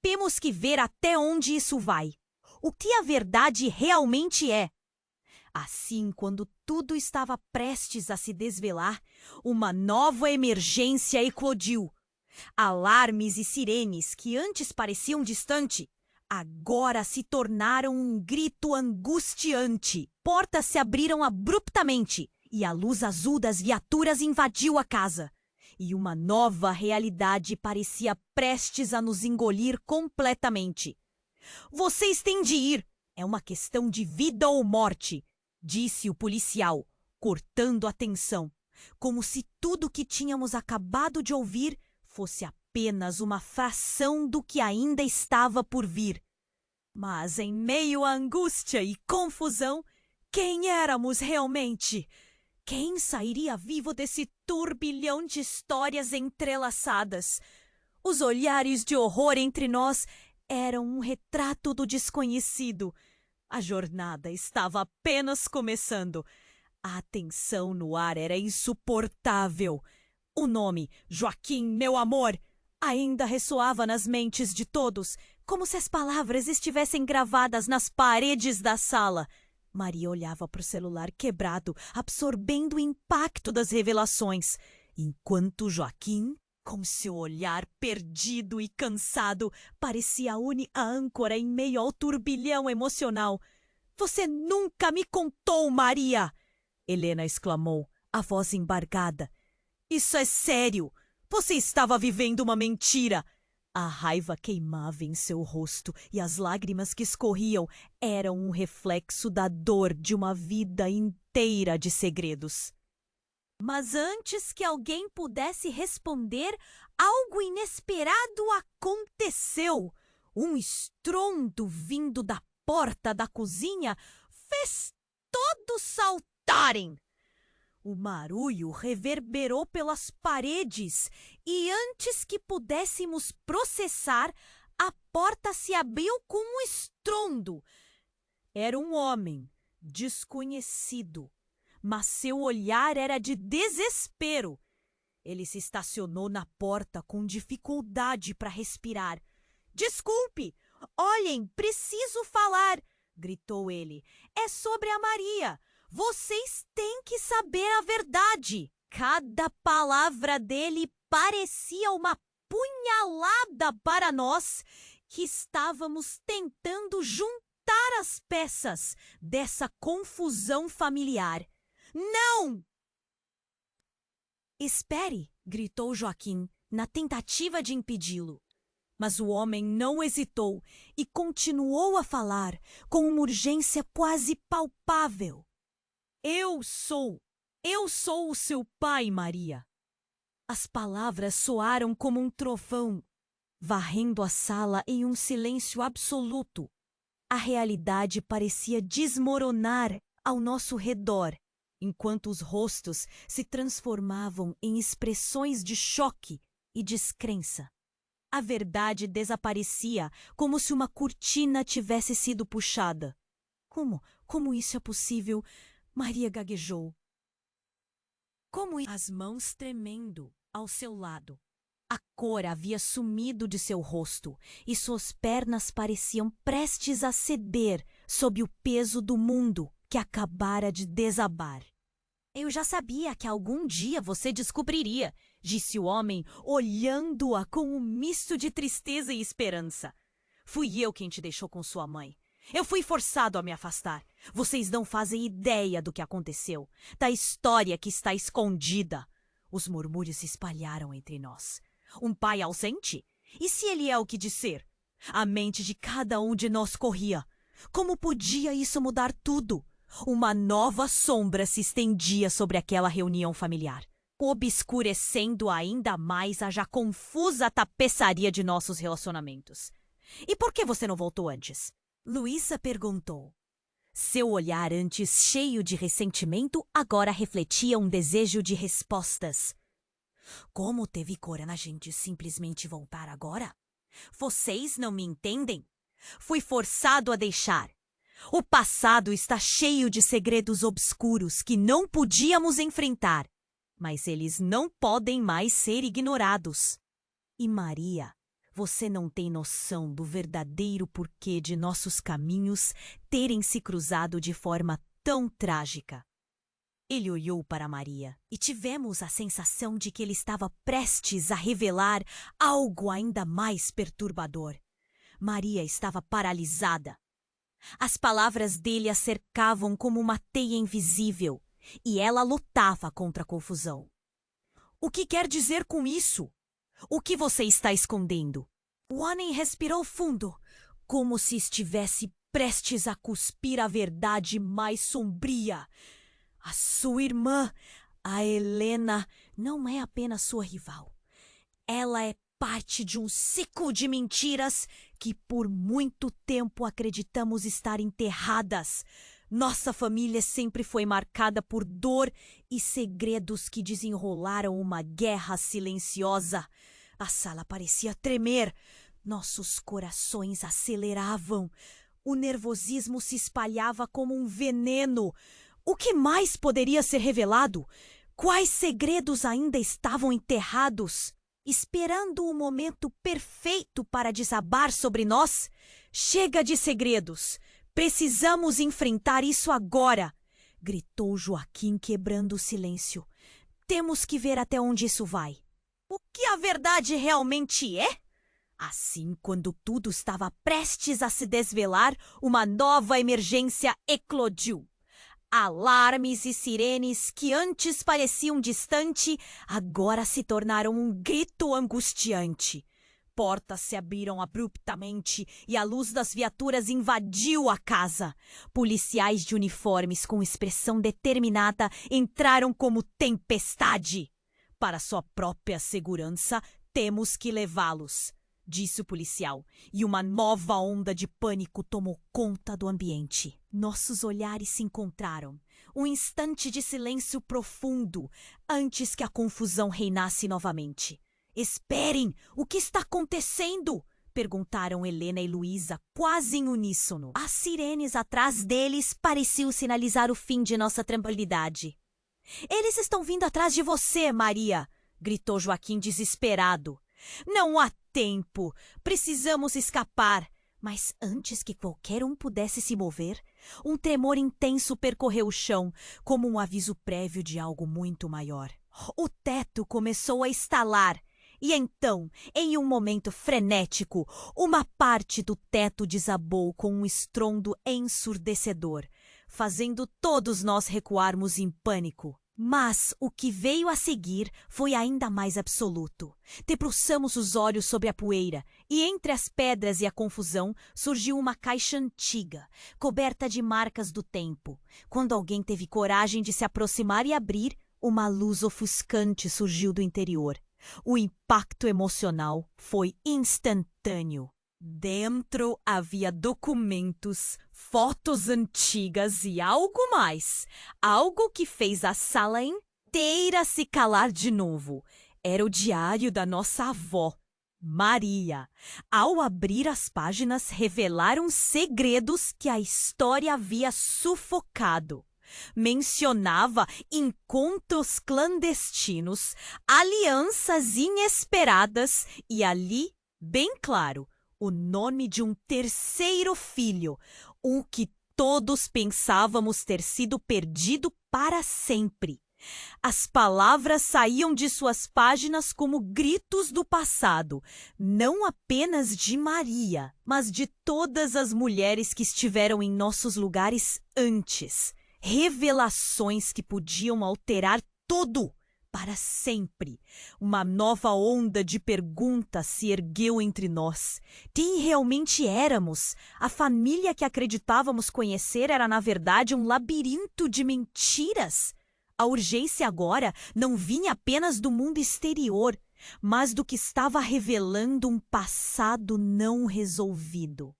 Temos que ver até onde isso vai. O que a verdade realmente é. Assim, quando tudo estava prestes a se desvelar, uma nova emergência eclodiu. Alarmes e sirenes que antes pareciam distantes, agora se tornaram um grito angustiante. Portas se abriram abruptamente e a luz azul das viaturas invadiu a casa. E uma nova realidade parecia prestes a nos engolir completamente. Vocês têm de ir. É uma questão de vida ou morte, disse o policial, cortando a tensão, como se tudo o que tínhamos acabado de ouvir fosse apenas uma fração do que ainda estava por vir. Mas em meio à angústia e confusão, quem éramos realmente? Quem sairia vivo desse turbilhão de histórias entrelaçadas? Os olhares de horror entre nós eram um retrato do desconhecido. A jornada estava apenas começando. A tensão no ar era insuportável. O nome, Joaquim, meu amor, ainda ressoava nas mentes de todos, como se as palavras estivessem gravadas nas paredes da sala. Maria olhava para o celular quebrado, absorvendo o impacto das revelações, enquanto Joaquim, com seu olhar perdido e cansado, parecia a única âncora em meio ao turbilhão emocional. Você nunca me contou, Maria! Helena exclamou, a voz embargada. Isso é sério! Você estava vivendo uma mentira! A raiva queimava em seu rosto e as lágrimas que escorriam eram um reflexo da dor de uma vida inteira de segredos. Mas antes que alguém pudesse responder, algo inesperado aconteceu. Um estrondo vindo da porta da cozinha fez todos saltarem. O barulho reverberou pelas paredes e antes que pudéssemos processar, a porta se abriu com um estrondo. Era um homem, desconhecido, mas seu olhar era de desespero. Ele se estacionou na porta com dificuldade para respirar. Desculpe! Olhem, preciso falar! Gritou ele. É sobre a Maria! Vocês têm que saber a verdade! Cada palavra dele parecia uma punhalada para nós que estávamos tentando juntar as peças dessa confusão familiar. Não! Espere! Gritou Joaquim, na tentativa de impedi-lo. Mas o homem não hesitou e continuou a falar com uma urgência quase palpável. Eu sou o seu pai, Maria. As palavras soaram como um trovão, varrendo a sala em um silêncio absoluto. A realidade parecia desmoronar ao nosso redor, enquanto os rostos se transformavam em expressões de choque e descrença. A verdade desaparecia como se uma cortina tivesse sido puxada. Como isso é possível? Maria gaguejou. As mãos tremendo ao seu lado. A cor havia sumido de seu rosto e suas pernas pareciam prestes a ceder sob o peso do mundo que acabara de desabar. Eu já sabia que algum dia você descobriria, disse o homem, olhando-a com um misto de tristeza e esperança. Fui eu quem te deixou com sua mãe. Eu fui forçado a me afastar. Vocês não fazem ideia do que aconteceu, da história que está escondida. Os murmúrios se espalharam entre nós. Um pai ausente? E se ele é o que disser? A mente de cada um de nós corria. Como podia isso mudar tudo? Uma nova sombra se estendia sobre aquela reunião familiar, obscurecendo ainda mais a já confusa tapeçaria de nossos relacionamentos. E por que você não voltou antes? Luísa perguntou. Seu olhar, antes cheio de ressentimento, agora refletia um desejo de respostas. Como teve coragem de simplesmente voltar agora? Vocês não me entendem? Fui forçado a deixar. O passado está cheio de segredos obscuros que não podíamos enfrentar, mas eles não podem mais ser ignorados. E Maria, você não tem noção do verdadeiro porquê de nossos caminhos terem se cruzado de forma tão trágica. Ele olhou para Maria e tivemos a sensação de que ele estava prestes a revelar algo ainda mais perturbador. Maria estava paralisada. As palavras dele a cercavam como uma teia invisível, e ela lutava contra a confusão. O que quer dizer com isso? O que você está escondendo? O homem respirou fundo, como se estivesse prestes a cuspir a verdade mais sombria. A sua irmã, a Helena, não é apenas sua rival. Ela é parte de um ciclo de mentiras que por muito tempo acreditamos estar enterradas. Nossa família sempre foi marcada por dor e segredos que desenrolaram uma guerra silenciosa. A sala parecia tremer. Nossos corações aceleravam. O nervosismo se espalhava como um veneno. O que mais poderia ser revelado? Quais segredos ainda estavam enterrados? Esperando o momento perfeito para desabar sobre nós? Chega de segredos! Precisamos enfrentar isso agora! Gritou Joaquim, quebrando o silêncio. Temos que ver até onde isso vai. O que a verdade realmente é? Assim, quando tudo estava prestes a se desvelar, uma nova emergência eclodiu. Alarmes e sirenes que antes pareciam distantes, agora se tornaram um grito angustiante. Portas se abriram abruptamente e a luz das viaturas invadiu a casa. Policiais de uniformes com expressão determinada entraram como tempestade. Para sua própria segurança, temos que levá-los, disse o policial, e uma nova onda de pânico tomou conta do ambiente. Nossos olhares se encontraram. Um instante de silêncio profundo, antes que a confusão reinasse novamente. Esperem! O que está acontecendo? Perguntaram Helena e Luísa, quase em uníssono. As sirenes atrás deles pareciam sinalizar o fim de nossa tranquilidade. Eles estão vindo atrás de você, Maria! Gritou Joaquim desesperado. Não há tempo! Precisamos escapar! Mas antes que qualquer um pudesse se mover, um tremor intenso percorreu o chão, como um aviso prévio de algo muito maior. O teto começou a estalar, e então, em um momento frenético, uma parte do teto desabou com um estrondo ensurdecedor, fazendo todos nós recuarmos em pânico. Mas o que veio a seguir foi ainda mais absoluto. Debruçamos os olhos sobre a poeira e entre as pedras e a confusão surgiu uma caixa antiga, coberta de marcas do tempo. Quando alguém teve coragem de se aproximar e abrir, uma luz ofuscante surgiu do interior. O impacto emocional foi instantâneo. Dentro havia documentos, fotos antigas e algo mais. Algo que fez a sala inteira se calar de novo. Era o diário da nossa avó, Maria. Ao abrir as páginas, revelaram segredos que a história havia sufocado. Mencionava encontros clandestinos, alianças inesperadas e ali, bem claro, o nome de um terceiro filho, o que todos pensávamos ter sido perdido para sempre. As palavras saíam de suas páginas como gritos do passado, não apenas de Maria, mas de todas as mulheres que estiveram em nossos lugares antes. Revelações que podiam alterar tudo, Para sempre, uma nova onda de perguntas se ergueu entre nós. Quem realmente éramos? A família que acreditávamos conhecer era, na verdade, um labirinto de mentiras. A urgência agora não vinha apenas do mundo exterior, mas do que estava revelando um passado não resolvido.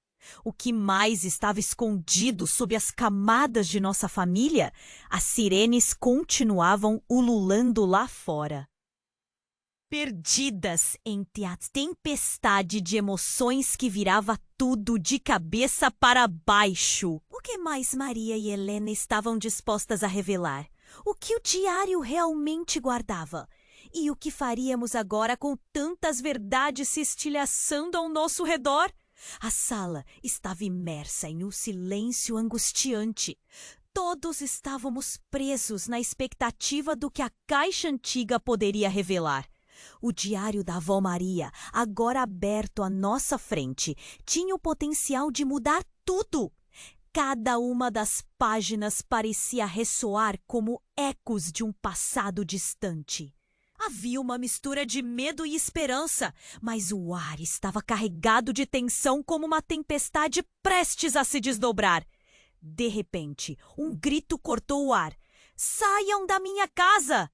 O que mais estava escondido sob as camadas de nossa família? As sirenes continuavam ululando lá fora. Perdidas entre a tempestade de emoções que virava tudo de cabeça para baixo. O que mais Maria e Helena estavam dispostas a revelar? O que o diário realmente guardava? E o que faríamos agora com tantas verdades se estilhaçando ao nosso redor? A sala estava imersa em um silêncio angustiante. Todos estávamos presos na expectativa do que a caixa antiga poderia revelar. O diário da avó Maria, agora aberto à nossa frente, tinha o potencial de mudar tudo. Cada uma das páginas parecia ressoar como ecos de um passado distante. Havia uma mistura de medo e esperança, mas o ar estava carregado de tensão como uma tempestade prestes a se desdobrar. De repente, um grito cortou o ar. "Saiam da minha casa!"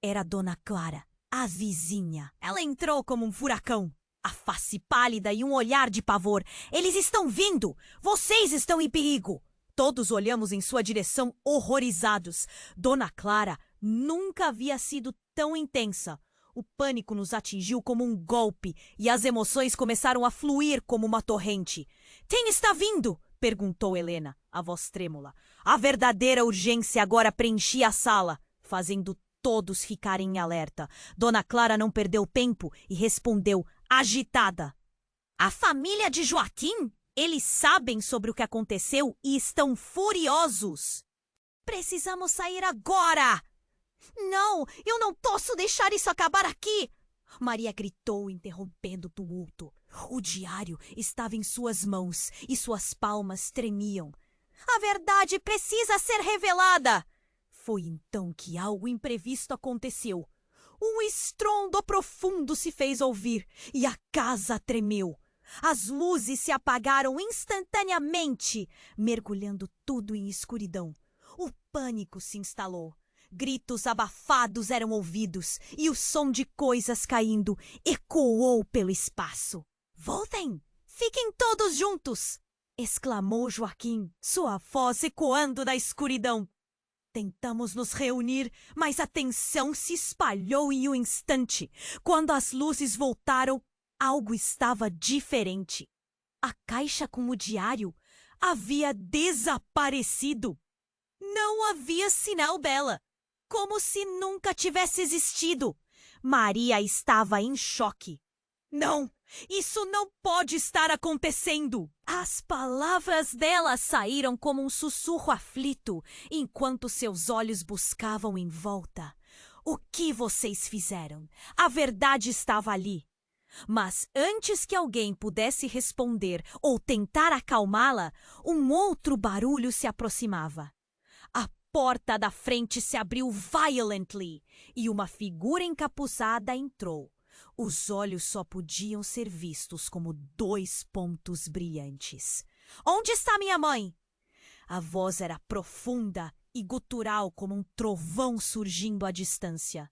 Era Dona Clara, a vizinha. Ela entrou como um furacão. A face pálida e um olhar de pavor. "Eles estão vindo! Vocês estão em perigo!" Todos olhamos em sua direção horrorizados. Dona Clara nunca havia sido tão intensa. O pânico nos atingiu como um golpe e as emoções começaram a fluir como uma torrente. "Quem está vindo?" perguntou Helena, a voz trêmula. A verdadeira urgência agora preenchia a sala, fazendo todos ficarem em alerta. Dona Clara não perdeu tempo e respondeu, agitada. "A família de Joaquim? Eles sabem sobre o que aconteceu e estão furiosos. Precisamos sair agora!" "Não, eu não posso deixar isso acabar aqui!" Maria gritou, interrompendo o tumulto. O diário estava em suas mãos e suas palmas tremiam. "A verdade precisa ser revelada!" Foi então que algo imprevisto aconteceu. Um estrondo profundo se fez ouvir e a casa tremeu. As luzes se apagaram instantaneamente, mergulhando tudo em escuridão. O pânico se instalou. Gritos abafados eram ouvidos e o som de coisas caindo ecoou pelo espaço. "Voltem! Fiquem todos juntos!" exclamou Joaquim, sua voz ecoando da escuridão. Tentamos nos reunir, mas a tensão se espalhou em um instante. Quando as luzes voltaram, algo estava diferente. A caixa com o diário havia desaparecido. Não havia sinal dela, como se nunca tivesse existido. Maria estava em choque. "Não, isso não pode estar acontecendo!" As palavras dela saíram como um sussurro aflito, enquanto seus olhos buscavam em volta. "O que vocês fizeram? A verdade estava ali." Mas antes que alguém pudesse responder ou tentar acalmá-la, um outro barulho se aproximava. A porta da frente se abriu violently e uma figura encapuçada entrou. Os olhos só podiam ser vistos como 2 pontos brilhantes. "Onde está minha mãe?" A voz era profunda e gutural como um trovão surgindo à distância.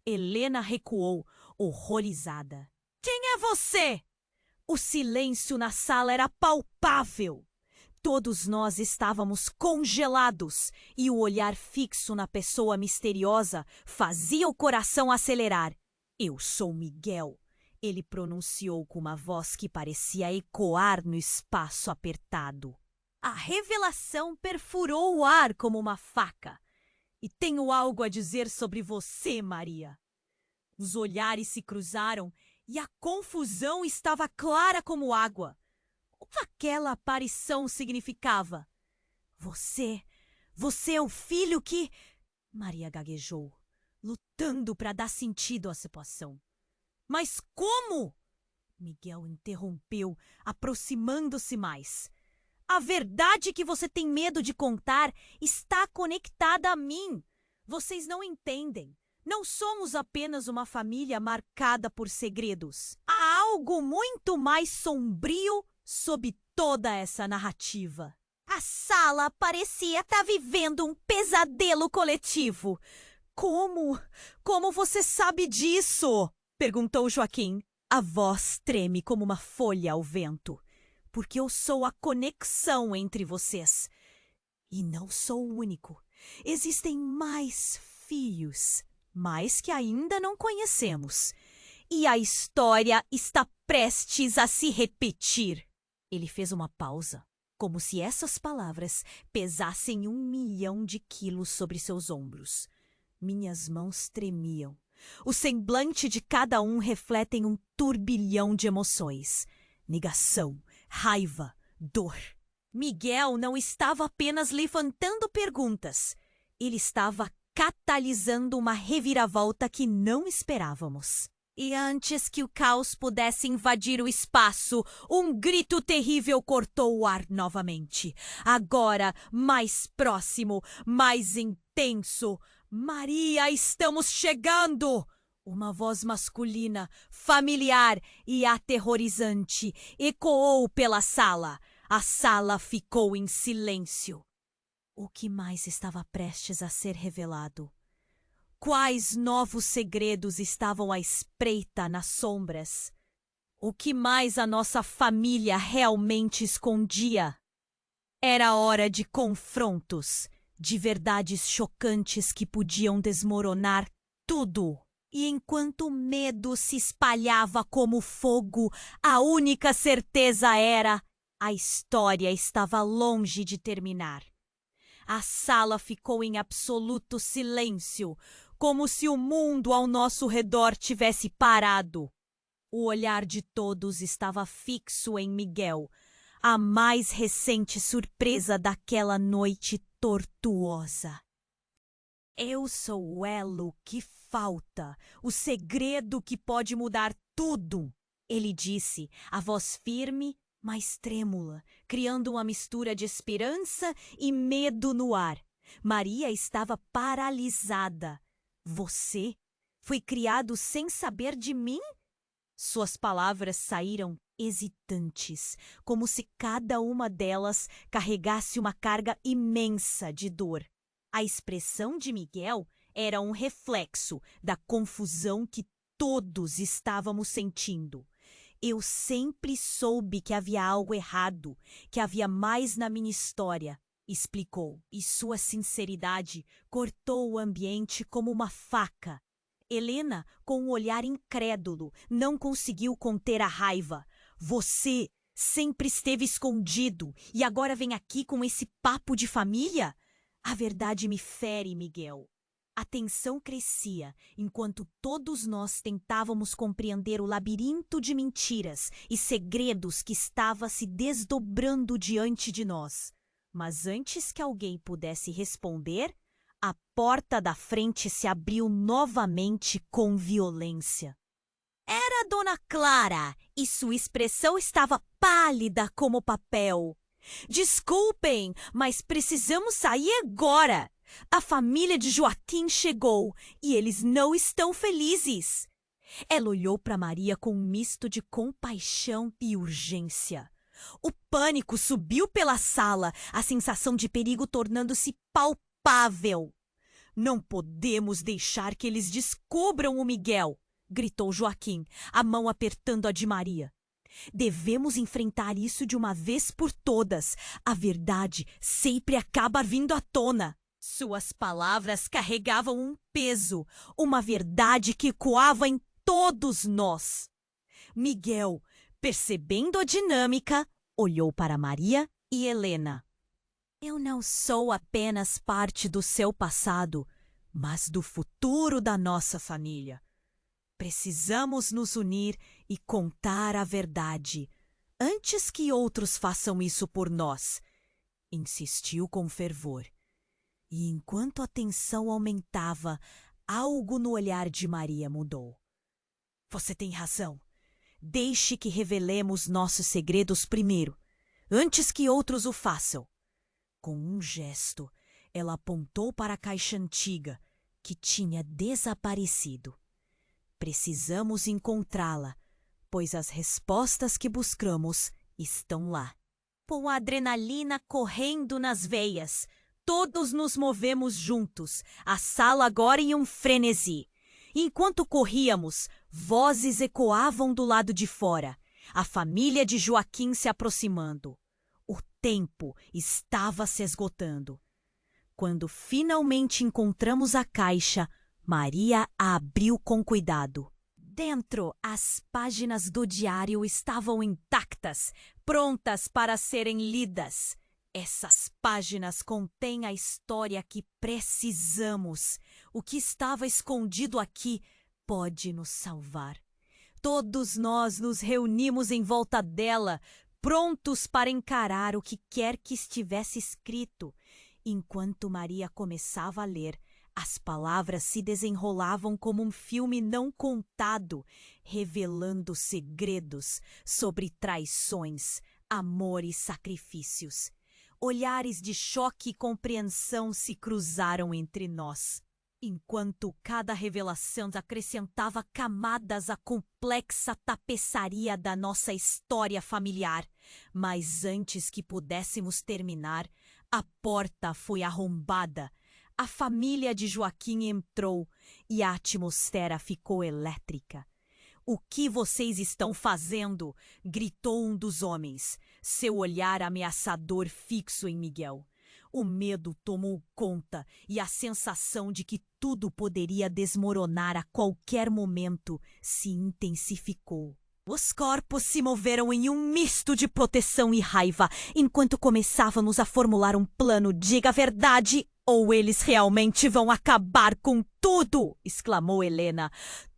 Helena recuou, horrorizada. "Quem é você?" O silêncio na sala era palpável. Todos nós estávamos congelados e o olhar fixo na pessoa misteriosa fazia o coração acelerar. "Eu sou Miguel", ele pronunciou com uma voz que parecia ecoar no espaço apertado. A revelação perfurou o ar como uma faca. "E tenho algo a dizer sobre você, Maria." Os olhares se cruzaram e a confusão estava clara como água. O que aquela aparição significava? Você é o filho que... Maria gaguejou, lutando para dar sentido à situação. "Mas como?" Miguel interrompeu, aproximando-se mais. "A verdade que você tem medo de contar está conectada a mim. Vocês não entendem. Não somos apenas uma família marcada por segredos. Há algo muito mais sombrio sob toda essa narrativa. A sala parecia estar vivendo um pesadelo coletivo. Como você sabe disso? Perguntou Joaquim. A voz treme como uma folha ao vento. Porque eu sou a conexão entre vocês. E não sou o único. Existem mais filhos, mais que ainda não conhecemos. E a história está prestes a se repetir. Ele fez uma pausa, como se essas palavras pesassem 1.000.000 de quilos sobre seus ombros. Minhas mãos tremiam. O semblante de cada um refletem um turbilhão de emoções. Negação, raiva, dor. Miguel não estava apenas levantando perguntas. Ele estava catalisando uma reviravolta que não esperávamos. E antes que o caos pudesse invadir o espaço, um grito terrível cortou o ar novamente. Agora, mais próximo, mais intenso. Maria, estamos chegando! Uma voz masculina, familiar e aterrorizante ecoou pela sala. A sala ficou em silêncio. O que mais estava prestes a ser revelado? Quais novos segredos estavam à espreita nas sombras? O que mais a nossa família realmente escondia? Era hora de confrontos, de verdades chocantes que podiam desmoronar tudo. E enquanto o medo se espalhava como fogo, a única certeza era: a história estava longe de terminar. A sala ficou em absoluto silêncio, como se o mundo ao nosso redor tivesse parado. O olhar de todos estava fixo em Miguel, a mais recente surpresa daquela noite tortuosa. Eu sou o elo que falta, o segredo que pode mudar tudo, ele disse, a voz firme, mas trêmula, criando uma mistura de esperança e medo no ar. Maria estava paralisada. Você foi criado sem saber de mim? Suas palavras saíram hesitantes, como se cada uma delas carregasse uma carga imensa de dor. A expressão de Miguel era um reflexo da confusão que todos estávamos sentindo. Eu sempre soube que havia algo errado, que havia mais na minha história, explicou, e sua sinceridade cortou o ambiente como uma faca. Helena, com um olhar incrédulo, não conseguiu conter a raiva. Você sempre esteve escondido e agora vem aqui com esse papo de família? A verdade me fere, Miguel. A tensão crescia enquanto todos nós tentávamos compreender o labirinto de mentiras e segredos que estava se desdobrando diante de nós. Mas antes que alguém pudesse responder, a porta da frente se abriu novamente com violência. Era Dona Clara e sua expressão estava pálida como papel. Desculpem, mas precisamos sair agora. A família de Joaquim chegou e eles não estão felizes. Ela olhou para Maria com um misto de compaixão e urgência. O pânico subiu pela sala, a sensação de perigo tornando-se palpável. Não podemos deixar que eles descubram o Miguel, gritou Joaquim, a mão apertando a de Maria. Devemos enfrentar isso de uma vez por todas. A verdade sempre acaba vindo à tona. Suas palavras carregavam um peso, uma verdade que ecoava em todos nós. Miguel, percebendo a dinâmica, olhou para Maria e Helena. Eu não sou apenas parte do seu passado, mas do futuro da nossa família. Precisamos nos unir e contar a verdade, antes que outros façam isso por nós, insistiu com fervor. E enquanto a tensão aumentava, algo no olhar de Maria mudou. Você tem razão. Deixe que revelemos nossos segredos primeiro, antes que outros o façam. Com um gesto, ela apontou para a caixa antiga, que tinha desaparecido. Precisamos encontrá-la, pois as respostas que buscamos estão lá. Com a adrenalina correndo nas veias, todos nos movemos juntos, a sala agora em um frenesi. Enquanto corríamos, vozes ecoavam do lado de fora, a família de Joaquim se aproximando. O tempo estava se esgotando. Quando finalmente encontramos a caixa, Maria a abriu com cuidado. Dentro, as páginas do diário estavam intactas, prontas para serem lidas. Essas páginas contêm a história que precisamos. O que estava escondido aqui pode nos salvar. Todos nós nos reunimos em volta dela, prontos para encarar o que quer que estivesse escrito. Enquanto Maria começava a ler, as palavras se desenrolavam como um filme não contado, revelando segredos sobre traições, amor e sacrifícios. Olhares de choque e compreensão se cruzaram entre nós, enquanto cada revelação acrescentava camadas à complexa tapeçaria da nossa história familiar. Mas antes que pudéssemos terminar, a porta foi arrombada. A família de Joaquim entrou e a atmosfera ficou elétrica. "O que vocês estão fazendo?" gritou um dos homens, seu olhar ameaçador fixo em Miguel. O medo tomou conta e a sensação de que tudo poderia desmoronar a qualquer momento se intensificou. Os corpos se moveram em um misto de proteção e raiva, enquanto começávamos a formular um plano. "Diga a verdade, ou eles realmente vão acabar com tudo!" exclamou Helena.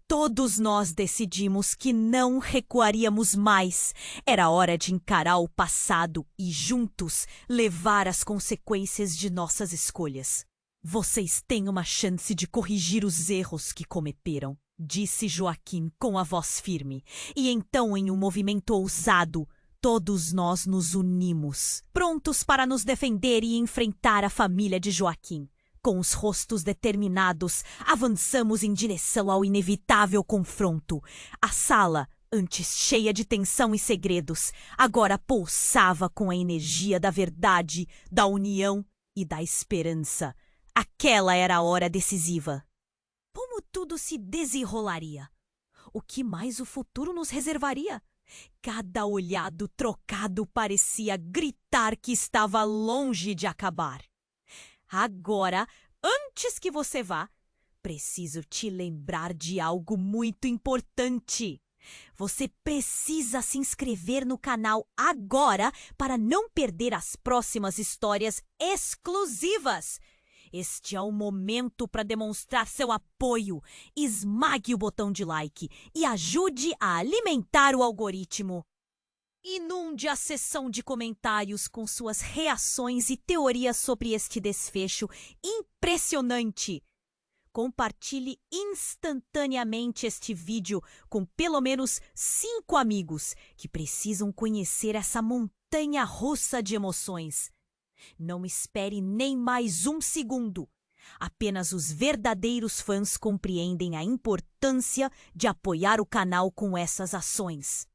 Todos nós decidimos que não recuaríamos mais. Era hora de encarar o passado e, juntos, levar as consequências de nossas escolhas. "Vocês têm uma chance de corrigir os erros que cometeram", disse Joaquim com a voz firme. E então, em um movimento ousado, todos nós nos unimos, prontos para nos defender e enfrentar a família de Joaquim. Com os rostos determinados, avançamos em direção ao inevitável confronto. A sala, antes cheia de tensão e segredos, agora pulsava com a energia da verdade, da união e da esperança. Aquela era a hora decisiva. Como tudo se desenrolaria? O que mais o futuro nos reservaria? Cada olhado trocado parecia gritar que estava longe de acabar. "Agora, antes que você vá, preciso te lembrar de algo muito importante. Você precisa se inscrever no canal agora para não perder as próximas histórias exclusivas. Este é o momento para demonstrar seu apoio. Esmague o botão de like e ajude a alimentar o algoritmo. Inunde a seção de comentários com suas reações e teorias sobre este desfecho impressionante. Compartilhe instantaneamente este vídeo com pelo menos 5 amigos que precisam conhecer essa montanha-russa de emoções. Não espere nem mais um segundo. Apenas os verdadeiros fãs compreendem a importância de apoiar o canal com essas ações.